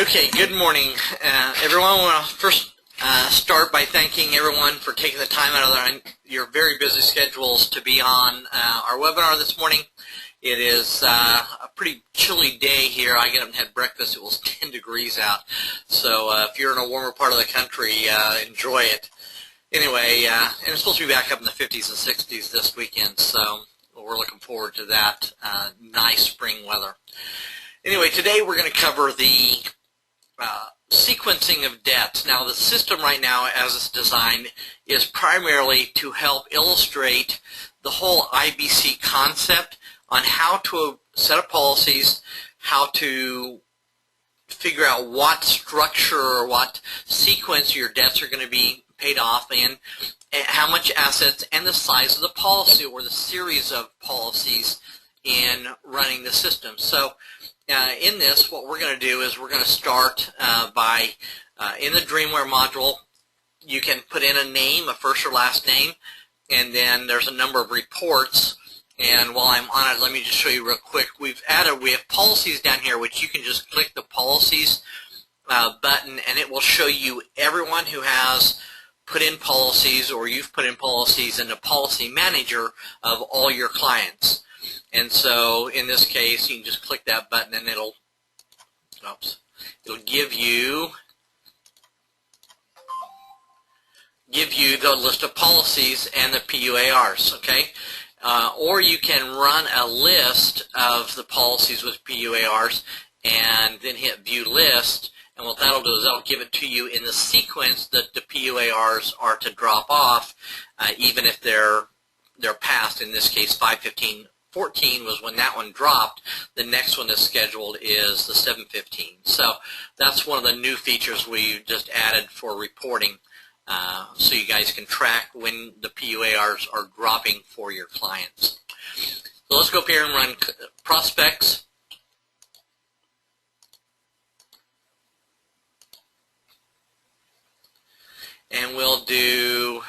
Okay, good morning, everyone. I want to first start by thanking everyone for taking the time out of your very busy schedules to be on our webinar this morning. It is a pretty chilly day here. I get up and had breakfast. It was 10 degrees out. So if you're in a warmer part of the country, enjoy it. Anyway, and it's supposed to be back up in the 50s and 60s this weekend, so we're looking forward to that nice spring weather. Anyway, today we're going to cover the sequencing of debts. Now, the system right now, as it's designed, is primarily to help illustrate the whole IBC concept on how to set up policies, how to figure out what structure or what sequence your debts are going to be paid off in, and how much assets, and the size of the policy or the series of policies in running the system. So in this, what we're going to do is we're going to start by, in the DREAMware module, you can put in a name, a first or last name, and then there's a number of reports. And while I'm on it, let me just show you real quick. We have policies down here, which you can just click the policies button, and it will show you everyone who has put in policies, or you've put in policies in the policy manager of all your clients. And so in this case, you can just click that button and it'll give you the list of policies and the PUARs, okay? Or you can run a list of the policies with PUARs and then hit View List, and what that'll do is that'll give it to you in the sequence that the PUARs are to drop off, even if they're past. In this case, 5/15/14 was when that one dropped. The next one that's scheduled is the 7/15. So that's one of the new features we just added for reporting, so you guys can track when the PUARs are dropping for your clients. So let's go up here and run prospects. And we'll do,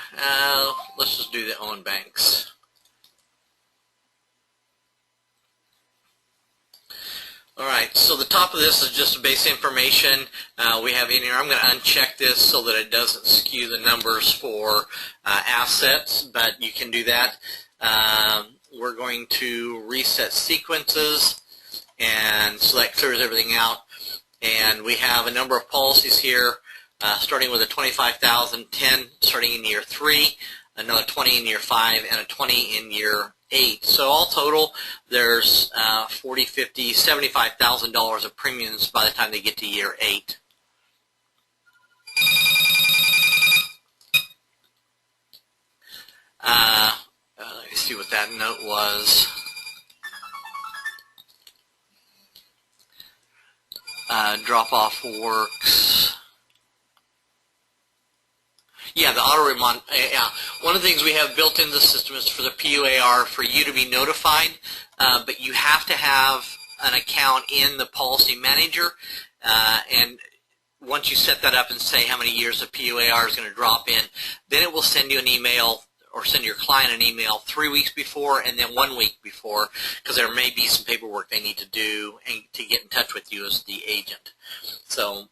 let's just do the own banks. Alright, so the top of this is just basic information we have in here. I'm going to uncheck this so that it doesn't skew the numbers for assets, but you can do that. We're going to reset sequences, and so that clears everything out. And we have a number of policies here, starting with a 25,000, 10 starting in year 3, another 20 in year 5, and a 20 in year 8. So all total, there's $40,000, $50,000, $75,000 of premiums by the time they get to year 8. Let me see what that note was. Drop-off works. Yeah, the auto remon. Yeah, one of the things we have built into the system is for the PUAR for you to be notified, but you have to have an account in the policy manager, and once you set that up and say how many years the PUAR is going to drop in, then it will send you an email or send your client an email 3 weeks before and then 1 week before, because there may be some paperwork they need to do and to get in touch with you as the agent. So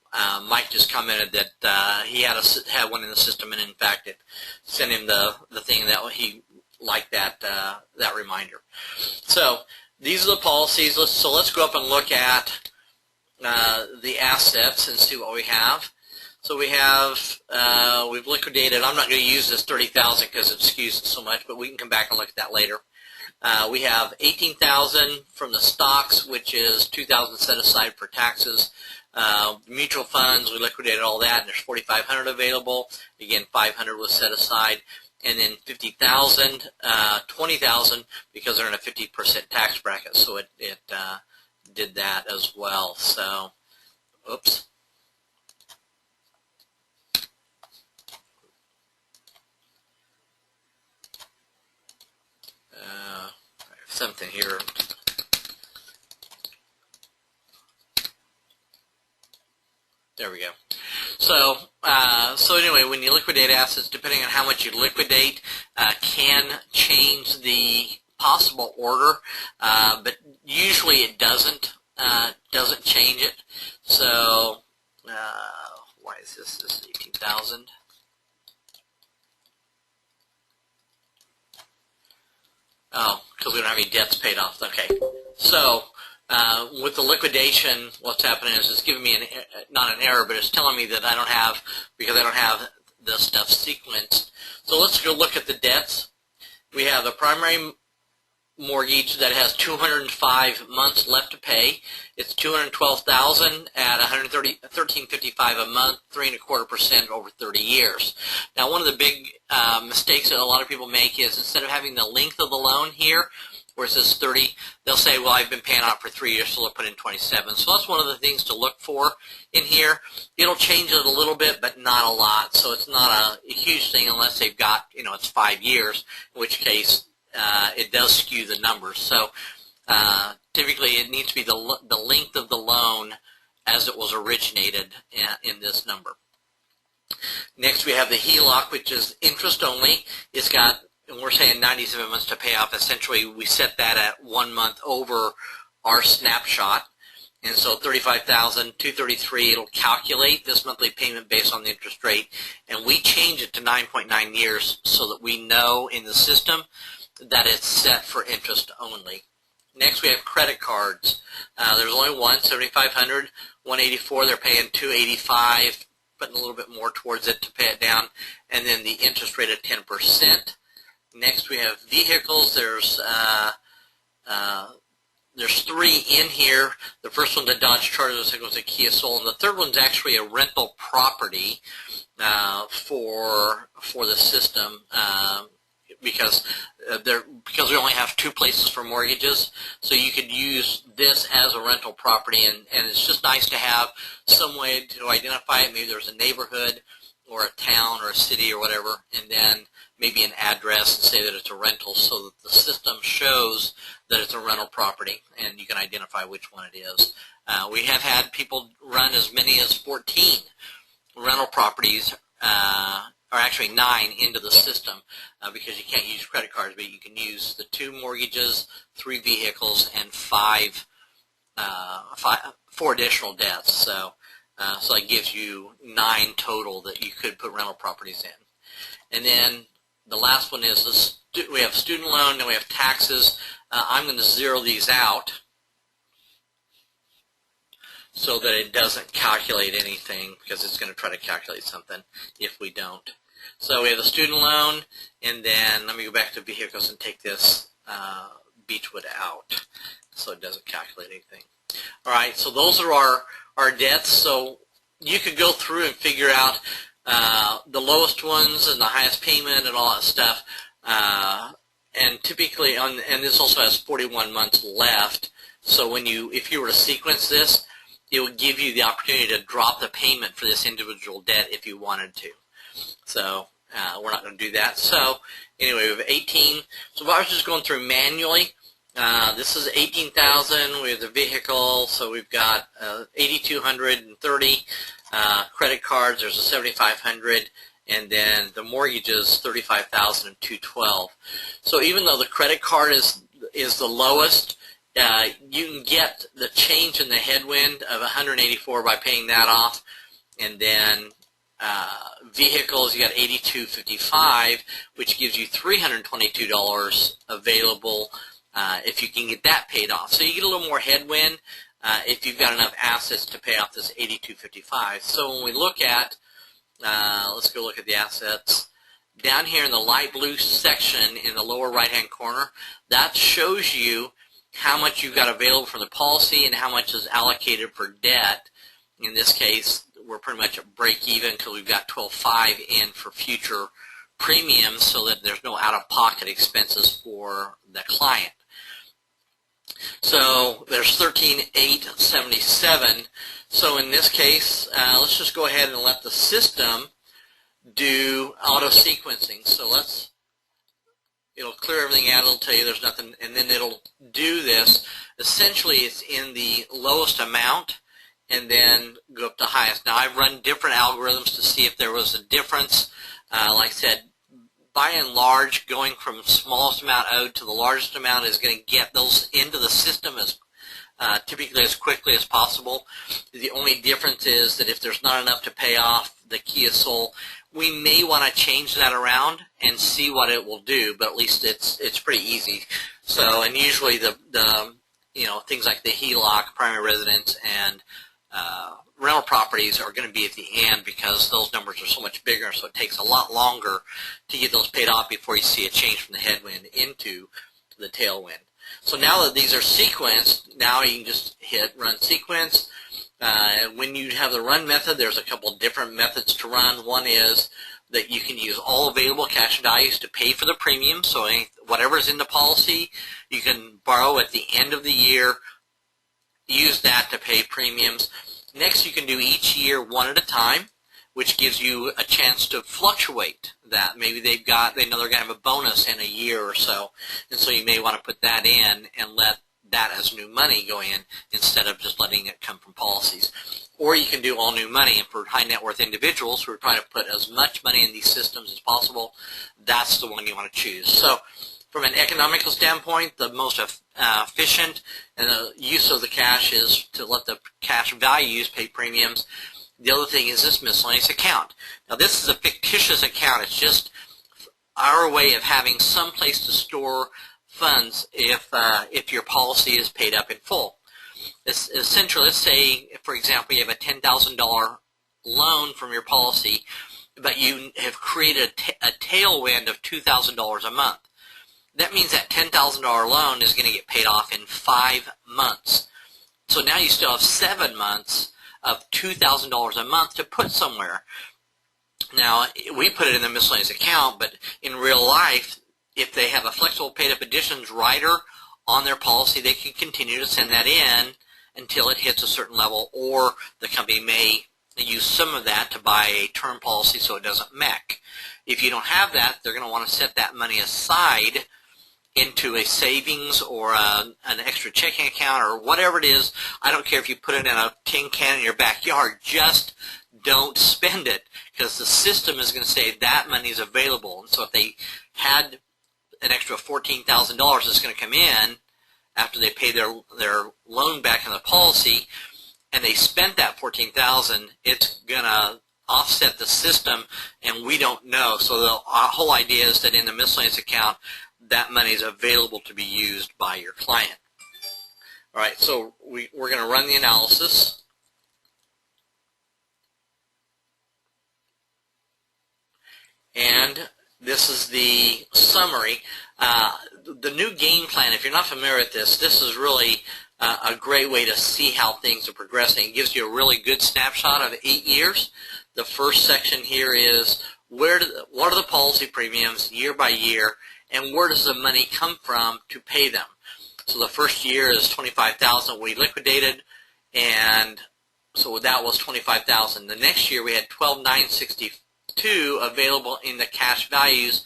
Mike just commented that he had one in the system, and in fact it sent him the thing that he liked that reminder. So these are the policies. Let's go up and look at the assets and see what we have. So we have, we've liquidated, I'm not going to use this 30,000 because it skews it so much, but we can come back and look at that later. We have 18,000 from the stocks, which is 2,000 set aside for taxes. Mutual funds, we liquidated all that, and there's 4,500 available. Again, 500 was set aside. And then 50,000, 20,000, because they're in a 50% tax bracket, so it did that as well. So, oops. Something here. There we go. So anyway, when you liquidate assets, depending on how much you liquidate, can change the possible order, but usually it doesn't change it. So why is this 18,000? Oh, because we don't have any debts paid off. Okay. So with the liquidation, what's happening is it's giving me not an error, but it's telling me that I don't have, because I don't have the stuff sequenced. So let's go look at the debts. We have the primary mortgage that has 205 months left to pay. It's $212,000 at $13.55 a month, 3.25% over 30 years. Now, one of the big mistakes that a lot of people make is instead of having the length of the loan here, where it says 30, they'll say, well, I've been paying out for 3 years, so they'll put in 27. So that's one of the things to look for in here. It'll change it a little bit, but not a lot. So it's not a huge thing unless they've got, it's 5 years, in which case it does skew the numbers. So typically it needs to be the length of the loan as it was originated in this number. Next we have the HELOC, which is interest only. It's got, and we're saying 97 months to pay off. Essentially we set that at 1 month over our snapshot. And so $35,233, it'll calculate this monthly payment based on the interest rate. And we change it to 9.9 years so that we know in the system that it's set for interest only. Next we have credit cards. There's only one, $7,500, $184, they're paying $285, putting a little bit more towards it to pay it down, and then the interest rate of 10%. Next we have vehicles. There's 3 in here. The first one's a Dodge Charger, the second one's a Kia Soul, and the third one's actually a rental property for the system. Because we only have 2 places for mortgages, so you could use this as a rental property, and it's just nice to have some way to identify it. Maybe there's a neighborhood or a town or a city or whatever, and then maybe an address and say that it's a rental so that the system shows that it's a rental property and you can identify which one it is. We have had people run as many as 14 rental properties, or actually 9 into the system because you can't use credit cards, but you can use the 2 mortgages, 3 vehicles, and 4 additional debts. So that gives you 9 total that you could put rental properties in. And then the last one is we have student loan, then we have taxes. I'm going to zero these out so that it doesn't calculate anything, because it's going to try to calculate something if we don't. So we have the student loan, and then let me go back to vehicles and take this Beechwood out so it doesn't calculate anything. All right, so those are our debts. So you could go through and figure out the lowest ones and the highest payment and all that stuff. And typically, and this also has 41 months left. So if you were to sequence this, it would give you the opportunity to drop the payment for this individual debt if you wanted to. So we're not going to do that. So anyway, we have 18. So if I was just going through manually, this is 18,000. We have the vehicle, so we've got 8,230. Credit cards, there's a 7,500, and then the mortgage is 35,212. So even though the credit card is the lowest, you can get the change in the headwind of 184 by paying that off, and then vehicles, you got 82.55, which gives you $322 available if you can get that paid off. So you get a little more headwind if you've got enough assets to pay off this 82.55. So when we look at, let's go look at the assets. Down here in the light blue section in the lower right-hand corner, that shows you how much you've got available from the policy and how much is allocated for debt. In this case, we're pretty much at break even because we've got 12.5 in for future premiums so that there's no out-of-pocket expenses for the client. So there's 13,877. So in this case, let's just go ahead and let the system do auto-sequencing. So it'll clear everything out, it'll tell you there's nothing, and then it'll do this. Essentially, it's in the lowest amount and then go up to highest. Now, I've run different algorithms to see if there was a difference. Like I said, by and large, going from smallest amount owed to the largest amount is going to get those into the system typically as quickly as possible. The only difference is that if there's not enough to pay off the Kia Soul, we may want to change that around and see what it will do, but at least it's pretty easy. So, and usually the things like the HELOC, primary residence, and rental properties are going to be at the end because those numbers are so much bigger, so it takes a lot longer to get those paid off before you see a change from the headwind into the tailwind. So now that these are sequenced, now you can just hit run sequence. When you have the run method, there's a couple different methods to run. One is that you can use all available cash values to pay for the premium, so whatever's in the policy, you can borrow at the end of the year, use that to pay premiums. Next, you can do each year one at a time, which gives you a chance to fluctuate that. Maybe they know they're going to have a bonus in a year or so, and so you may want to put that in and let that as new money go in instead of just letting it come from policies. Or you can do all new money, and for high net worth individuals who are trying to put as much money in these systems as possible, that's the one you want to choose. So from an economical standpoint, the most efficient and the use of the cash is to let the cash values pay premiums. The other thing is this miscellaneous account. Now this is a fictitious account. It's just our way of having some place to store funds if your policy is paid up in full. Essentially, let's say, for example, you have a $10,000 loan from your policy, but you have created a tailwind of $2,000 a month. That means that $10,000 loan is going to get paid off in 5 months. So now you still have 7 months of $2,000 a month to put somewhere. Now, we put it in the miscellaneous account, but in real life, if they have a flexible paid-up additions rider on their policy, they can continue to send that in until it hits a certain level, or the company may use some of that to buy a term policy so it doesn't mech. If you don't have that, they're going to want to set that money aside into a savings or an extra checking account or whatever it is. I don't care if you put it in a tin can in your backyard. Just don't spend it, because the system is going to say that money is available. And so if they had an extra $14,000 that's going to come in after they pay their loan back in the policy, and they spent that $14,000, it's going to offset the system, and we don't know. So the whole idea is that in the miscellaneous account, that money is available to be used by your client. All right, so we're going to run the analysis. And this is the summary. The new game plan, if you're not familiar with this, this is really a great way to see how things are progressing. It gives you a really good snapshot of 8 years. The first section here is what are the policy premiums year by year, and where does the money come from to pay them. So the first year is $25,000 we liquidated, and so that was $25,000. The next year we had $12,962 available in the cash values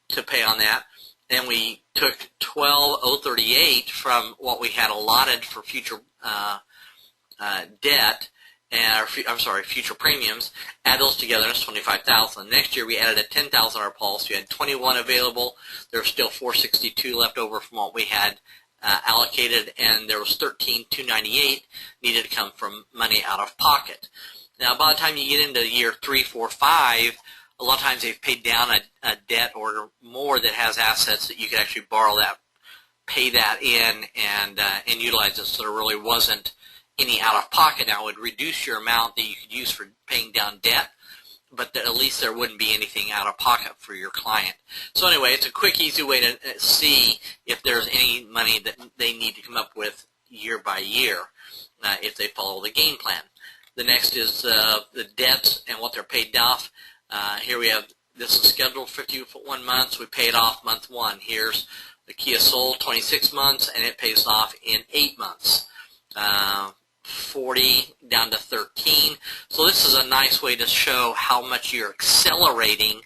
to pay on that. Then we took $12,038 from what we had allotted for future debt, and future premiums. Add those together, that's $25,000. Next year we added a $10,000 policy. We had 21 available. There's still $462 left over from what we had allocated, and there was $13,298 needed to come from money out of pocket. Now, by the time you get into year 3, 4, 5, a lot of times they've paid down a debt or more that has assets that you could actually borrow that, pay that in, and utilize it. So there really wasn't any out of pocket. Now, it would reduce your amount that you could use for paying down debt, but at least there wouldn't be anything out of pocket for your client. So anyway, it's a quick, easy way to see if there's any money that they need to come up with year by year if they follow the game plan. The next is the debts and what they're paid off. Here we have, this is scheduled 51 months. We paid off month 1. Here's the Kia Soul, 26 months, and it pays off in 8 months. 40 down to 13. So this is a nice way to show how much you're accelerating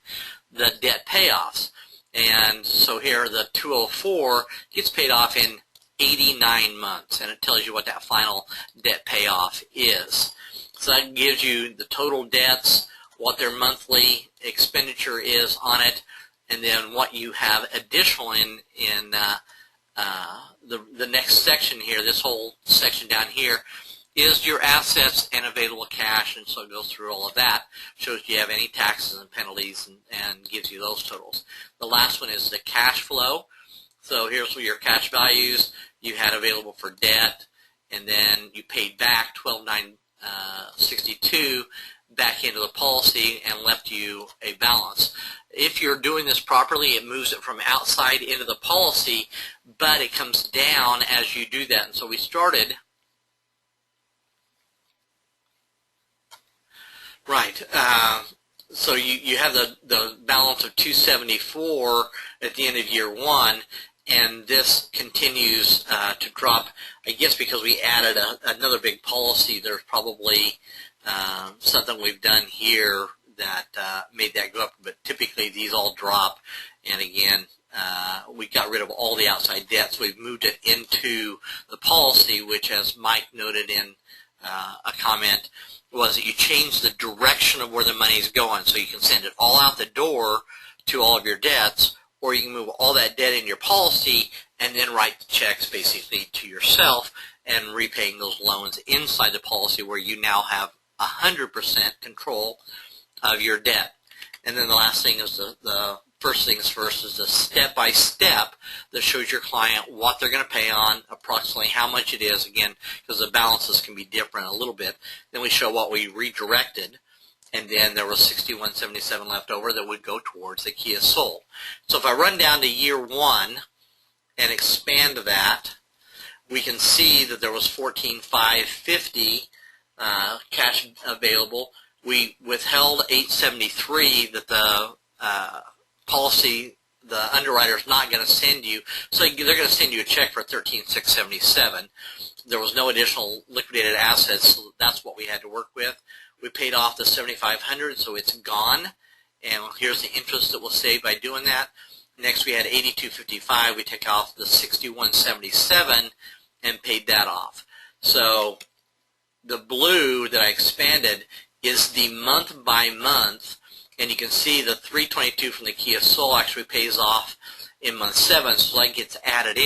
the debt payoffs. And so here the 204 gets paid off in 89 months, and it tells you what that final debt payoff is. So that gives you the total debts, what their monthly expenditure is on it, and then what you have additional in the next section here, this whole section down here, is your assets and available cash, and so it goes through all of that, shows you have any taxes and penalties, and gives you those totals. The last one is the cash flow. So here's your cash values you had available for debt, and then you paid back $12,962 back into the policy and left you a balance. If you're doing this properly, it moves it from outside into the policy, but it comes down as you do that. And so we started right. So you have the balance of 274 at the end of year one, and this continues to drop. I guess because we added another big policy, there's probably something we've done here that made that go up, but typically these all drop. And again, we got rid of all the outside debt, so we've moved it into the policy, which, as Mike noted in a comment, was that you change the direction of where the money is going. So you can send it all out the door to all of your debts, or you can move all that debt in your policy and then write the checks basically to yourself and repaying those loans inside the policy, where you now have 100% control of your debt. And then the last thing is the first things first is the step-by-step that shows your client what they're going to pay on, approximately how much it is, again, because the balances can be different a little bit. Then we show what we redirected, and then there was $61.77 left over that would go towards the Kia Soul. So if I run down to year one and expand that, we can see that there was $14,550 cash available. We withheld $873 that the policy, the underwriter's not going to send you. So they're going to send you a check for $13,677. There was no additional liquidated assets, so that's what we had to work with. We paid off the $7,500, so it's gone. And here's the interest that we'll save by doing that. Next, we had $82.55. We took off the $61.77 and paid that off. So the blue that I expanded is the month by month, and you can see the $322 from the Kia Soul actually pays off in month 7, so that gets added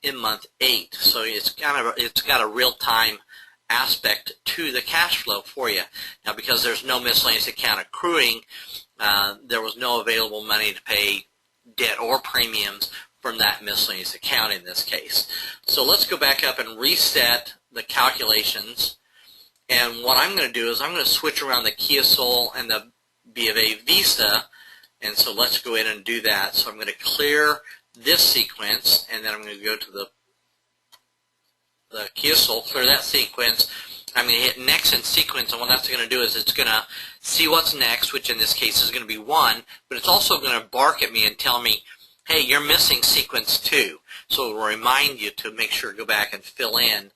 in month 8. So it's got a real-time aspect to the cash flow for you. Now, because there's no miscellaneous account accruing, there was no available money to pay debt or premiums from that miscellaneous account in this case. So let's go back up and reset the calculations. And what I'm going to do is I'm going to switch around the Kia Soul and the B of A Visa. And so let's go in and do that. So I'm going to clear this sequence, and then I'm going to go to the Kia Soul, clear that sequence. I'm going to hit next in sequence, and what that's going to do is it's going to see what's next, which in this case is going to be 1, but it's also going to bark at me and tell me, hey, you're missing sequence 2. So it will remind you to make sure to go back and fill in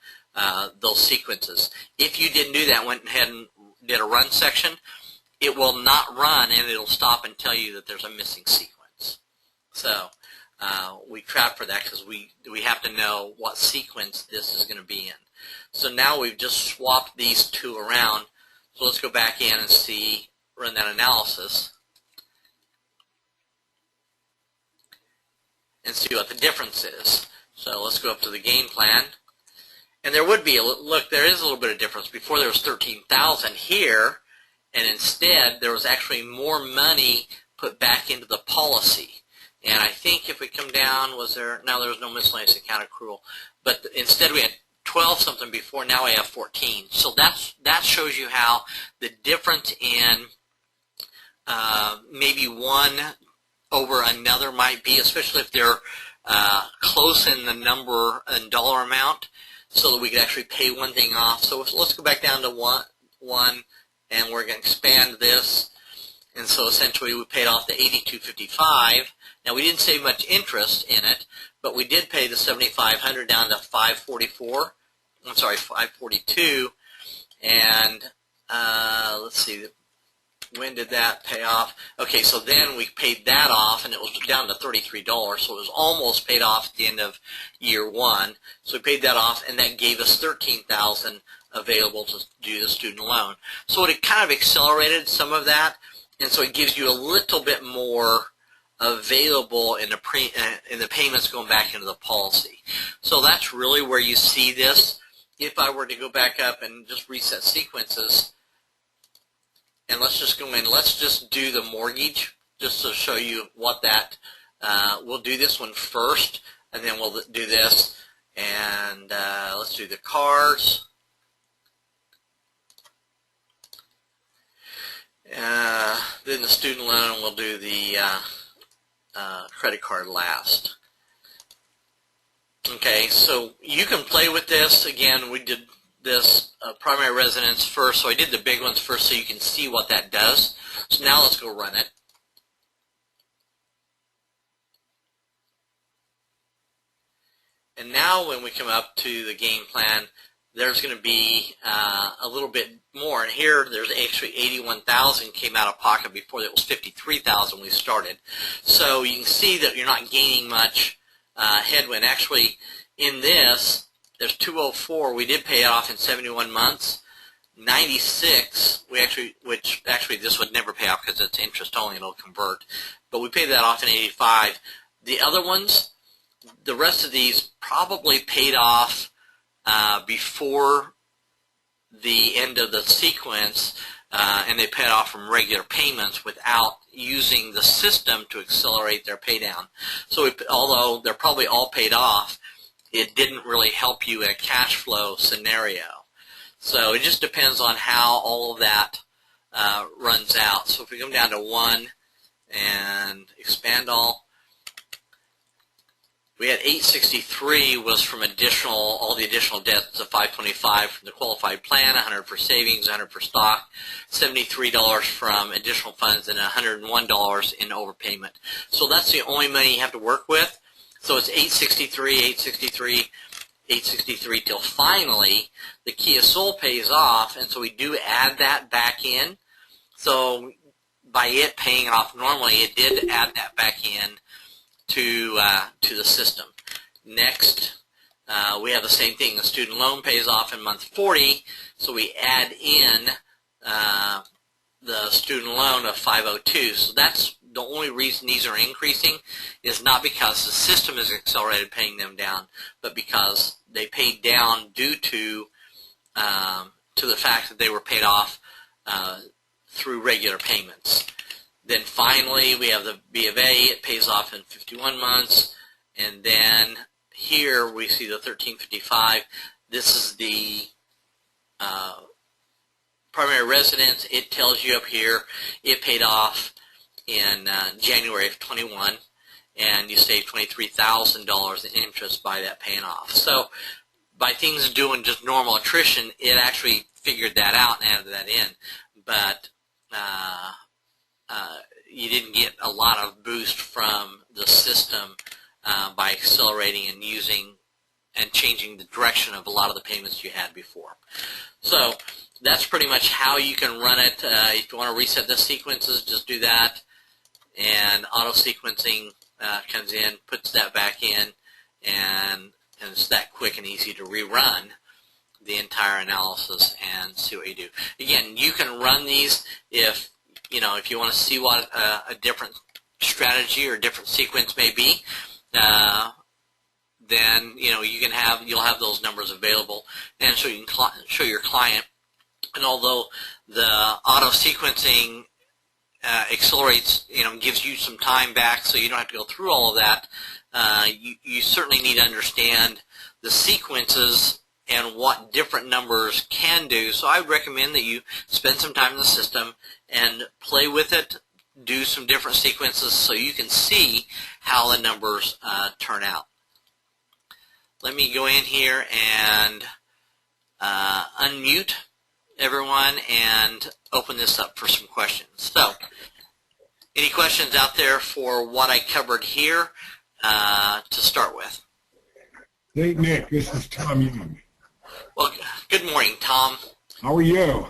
those sequences. If you didn't do that, went ahead and did a run section, it will not run, and it'll stop and tell you that there's a missing sequence. So we trap for that because we have to know what sequence this is going to be in. So now we've just swapped these two around. So let's go back in and see, run that analysis, and see what the difference is. So let's go up to the game plan. And there would be, look, there is a little bit of difference. Before there was $13,000 here, and instead there was actually more money put back into the policy. And I think if we come down, now there was no miscellaneous account accrual. But instead we had 12 something before, now we have 14. So that shows you how the difference in maybe one over another might be, especially if they're close in the number and dollar amount, so that we could actually pay one thing off. So let's go back down to one, and we're going to expand this. And so essentially we paid off the $82.55. Now we didn't save much interest in it, but we did pay the $7,500 down to $544. I'm sorry, $542. And let's see, when did that pay off? Okay, so then we paid that off, and it was down to $33, so it was almost paid off at the end of year 1. So we paid that off, and that gave us $13,000 available to do the student loan. So it kind of accelerated some of that, and so it gives you a little bit more available in the payments going back into the policy. So that's really where you see this. If I were to go back up and just reset sequences, and let's just go in, let's just do the mortgage just to show you what that, we'll do this one first, and then we'll do this, and let's do the cars. Then the student loan, and we'll do the credit card last. Okay, so you can play with this. Again, we did this primary residence first, so I did the big ones first so you can see what that does. So now let's go run it. And now when we come up to the game plan, there's going to be a little bit more. And here, there's actually 81,000 came out of pocket before. It was 53,000 we started. So you can see that you're not gaining much headwind. Actually, in this, there's 204. We did pay it off in 71 months. 96, which actually this would never pay off because it's interest only and it'll convert. But we paid that off in 85. The other ones, the rest of these probably paid off before the end of the sequence, and they paid off from regular payments without using the system to accelerate their pay down. So although they're probably all paid off, it didn't really help you in a cash flow scenario. So it just depends on how all of that runs out. So if we come down to 1 and expand all, we had 863 was from all the additional debts of 525 from the qualified plan, 100 for savings, 100 for stock, $73 from additional funds, and $101 in overpayment. So that's the only money you have to work with. So it's 863, 863, 863 till finally the Kia Soul pays off, and so we do add that back in. So by it paying it off normally, it did add that back in to the system. Next, we have the same thing. The student loan pays off in month 40, so we add in the student loan of 502. So that's the only reason these are increasing, is not because the system is accelerated paying them down, but because they paid down due to the fact that they were paid off through regular payments. Then finally, we have the B of A. It pays off in 51 months. And then here we see the 1355. This is the primary residence. It tells you up here it paid off in January of 21, and you save $23,000 in interest by that paying off. So by things doing just normal attrition, it actually figured that out and added that in. But you didn't get a lot of boost from the system by accelerating and using and changing the direction of a lot of the payments you had before. So that's pretty much how you can run it. If you want to reset the sequences, just do that, and auto sequencing comes in, puts that back in, and it's that quick and easy to rerun the entire analysis and see what you do. Again, you can run these if you want to see what a different strategy or different sequence may be. Then you'll have those numbers available, and so you can show your client. And although the auto sequencing accelerates, gives you some time back, so you don't have to go through all of that, you certainly need to understand the sequences and what different numbers can do. So I would recommend that you spend some time in the system and play with it, do some different sequences so you can see how the numbers turn out. Let me go in here and unmute everyone and open this up for some questions. So, any questions out there for what I covered here to start with? Hey, Nick, this is Tom Young. Well, good morning, Tom. How are you?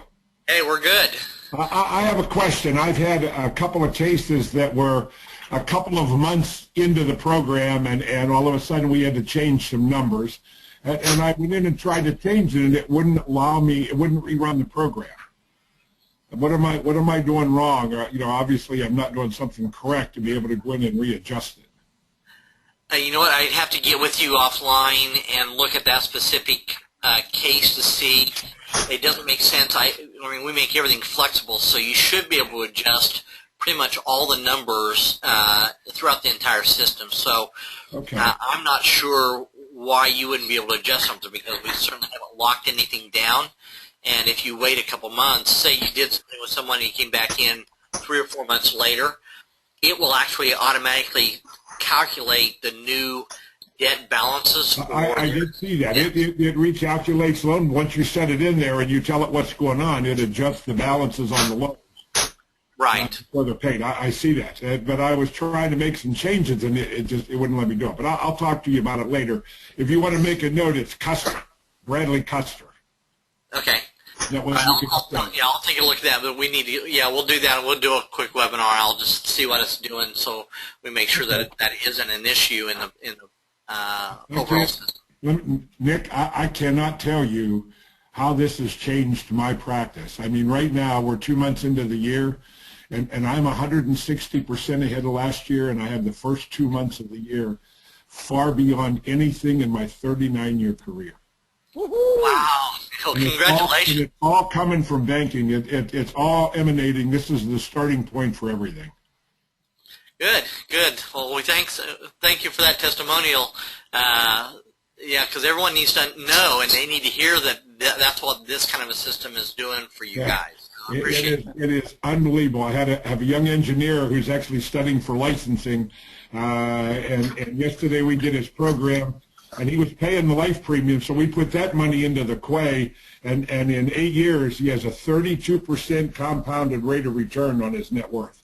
Hey, we're good. I have a question. I've had a couple of cases that were a couple of months into the program, and all of a sudden we had to change some numbers. And I went in and tried to change it, and it wouldn't allow me, it wouldn't rerun the program. What am I doing wrong? You know, obviously I'm not doing something correct to be able to go in and readjust it. You know what? I'd have to get with you offline and look at that specific case to see. It doesn't make sense. I mean, we make everything flexible, so you should be able to adjust pretty much all the numbers throughout the entire system. So Okay. I'm not sure why you wouldn't be able to adjust something, because we certainly haven't locked anything down. And if you wait a couple months, say you did something with someone and you came back in 3 or 4 months later, it will actually automatically calculate the new debt balances. I did see that. It recalculates loan. Once you set it in there and you tell it what's going on, it adjusts the balances on the loan. Right. Before they're paid. I see that. But I was trying to make some changes and it wouldn't let me do it. But I'll talk to you about it later. If you want to make a note, it's Custer, Bradley Custer. Okay. That was I'll take a look at that, but we need to, we'll do that. We'll do a quick webinar. I'll just see what it's doing so we make sure that that isn't an issue in the overall system. Nick, I cannot tell you how this has changed my practice. I mean, right now we're 2 months into the year, and I'm 160% ahead of last year, and I have the first 2 months of the year far beyond anything in my 39-year career. Wow. Well, congratulations. It's all coming from banking. It's all emanating. This is the starting point for everything. Good, good. Well, thank you for that testimonial. Because everyone needs to know, and they need to hear that's what this kind of a system is doing for you guys. I appreciate it is unbelievable. I have a young engineer who's actually studying for licensing, and yesterday we did his program, and he was paying the life premium, so we put that money into the Quay, and in 8 years he has a 32% compounded rate of return on his net worth.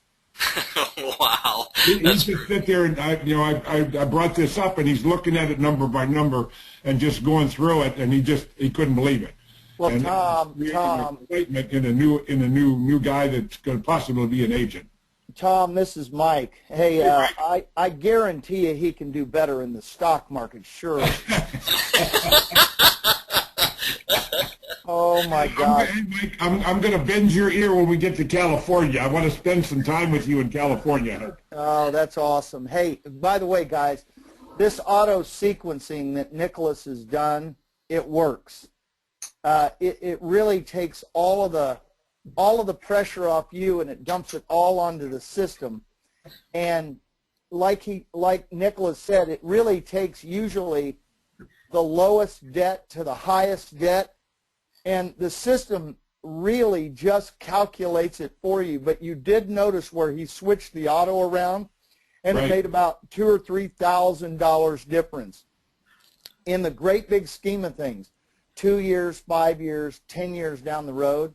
Wow. He just sit there and I brought this up, and he's looking at it number by number and just going through it, and he couldn't believe it. Well, and Tom, excitement in a new guy that's going to possibly be an agent. Tom, this is Mike. Hey, I guarantee you he can do better in the stock market, sure. Oh, my God. I'm going to bend your ear when we get to California. I want to spend some time with you in California. Oh, that's awesome. Hey, by the way, guys, this auto sequencing that Nicholas has done, it works. It really takes all of the pressure off you, and it dumps it all onto the system. And like Nicholas said, it really takes usually the lowest debt to the highest debt, and the system really just calculates it for you. But you did notice where he switched the auto around, and It made about $2,000 or $3,000 difference. In the great big scheme of things, 2 years, 5 years, 10 years down the road,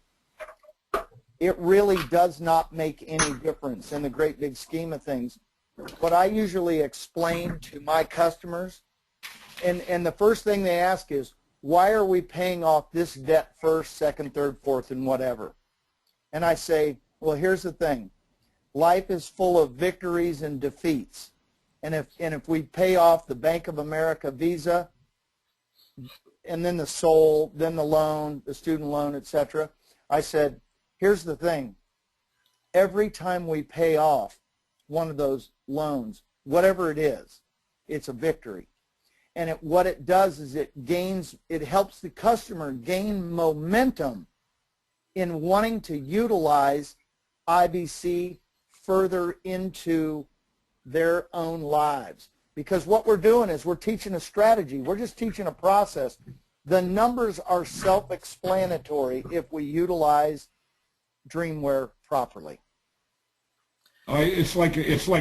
it really does not make any difference in the great big scheme of things. What I usually explain to my customers, and the first thing they ask is, why are we paying off this debt first, second, third, fourth, and whatever? And I say, well, here's the thing. Life is full of victories and defeats. And if we pay off the Bank of America Visa, and then the SOL, then the loan, the student loan, etc., I said, here's the thing. Every time we pay off one of those loans, whatever it is, it's a victory. And what it does is it helps the customer gain momentum in wanting to utilize IBC further into their own lives. Because what we're doing is we're teaching a strategy. We're just teaching a process. The numbers are self-explanatory if we utilize DREAMware properly. It's like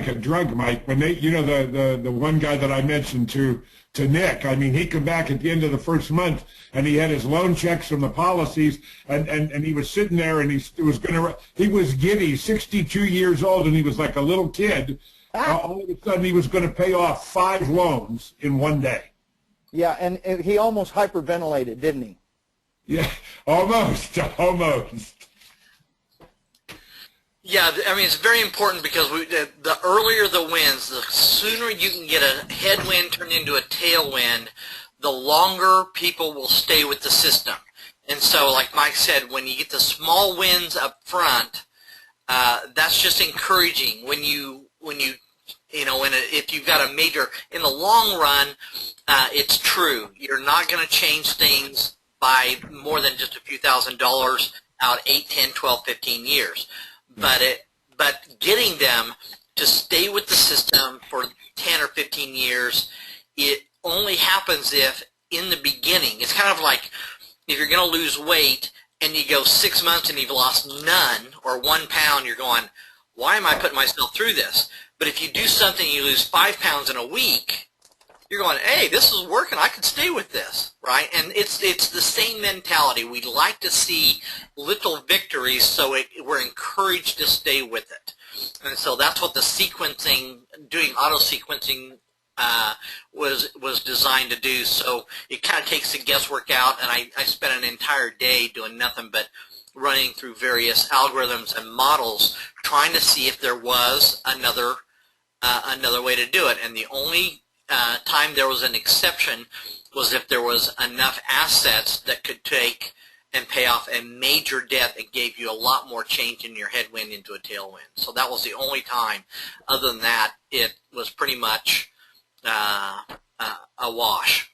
a drug, Mike. When the one guy that I mentioned to Nick, I mean, he come back at the end of the first month and he had his loan checks from the policies, and he was sitting there and he was giddy, 62 years old, and he was like a little kid. All of a sudden, he was going to pay off 5 loans in one day. Yeah, and he almost hyperventilated, didn't he? Yeah, almost. Yeah, I mean, it's very important because the earlier the winds, the sooner you can get a headwind turned into a tailwind, the longer people will stay with the system. And so, like Mike said, when you get the small wins up front, that's just encouraging. If you've got a major, in the long run, it's true. You're not going to change things by more than just a few $1,000s out 8, 10, 12, 15 years. But getting them to stay with the system for 10 or 15 years, it only happens if in the beginning, it's kind of like if you're going to lose weight and you go 6 months and you've lost none or 1 pound, you're going, why am I putting myself through this? But if you do something, you lose 5 pounds in a week, you're going, hey, this is working. I could stay with this, right? And it's the same mentality. We like to see little victories, so we're encouraged to stay with it. And so that's what the sequencing, doing auto sequencing, was designed to do. So it kind of takes the guesswork out, and I spent an entire day doing nothing but running through various algorithms and models, trying to see if there was another way to do it. And the only time there was an exception was if there was enough assets that could take and pay off a major debt that gave you a lot more change in your headwind into a tailwind. So that was the only time. Other than that, it was pretty much a wash.